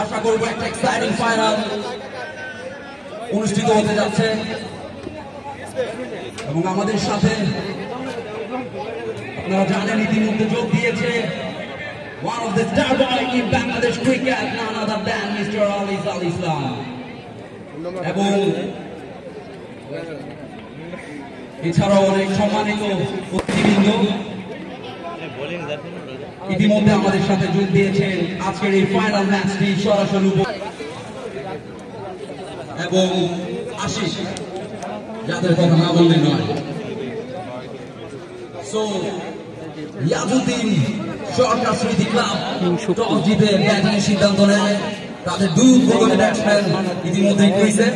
আশা করব একটা exciting final অনুষ্ঠিত হতে যাচ্ছে এবং আমাদের সাথে আপনারা জানেন ইতিমধ্যে যোগ দিয়েছে one of the star boy in Bangladesh cricket, none other than Mr. Ali Islam. এবং এছাড়াও অনেক সম্মানিত অতিথিবৃন্দ ইতিমধ্যে আমাদের সাথে যোগ দিয়েছেন আজকের এই ফাইনাল ম্যাচটি সরাসরি এবং আশিস যাদের কথা না বললে নয়। সো ইয়াজুদ্দিন সরকার স্মৃতি ক্লাব টস জিতে ব্যাটিং সিদ্ধান্ত নেয়। তাদের দুই উদ্বোধনী ব্যাটসম্যান ইতিমধ্যেই ক্রিজে।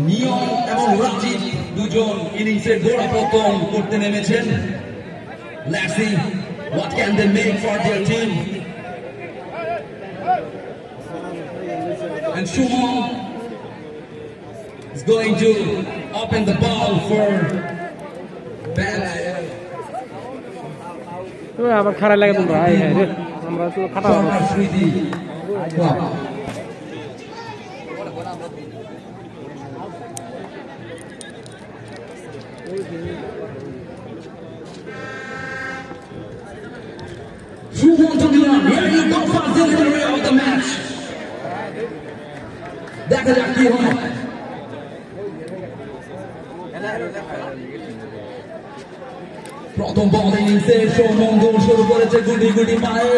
নিয়ম এবং রাজীব দুজন ইনিংসের গোড়াপত্তন করতে নেমেছেন। Let's see what can they make for their team. And Shumon is going to open the ball for bat. আবার খারাপ লাগে তোমরা আমরা তো খাটা স্মৃতি club Shumon to the line. Here you go for delivery of the match. দেখা যাক কি হয়। প্রথম বল ইনিংসে সৌমন গোল শুরু করেছে গুটি গুটি পায়ে।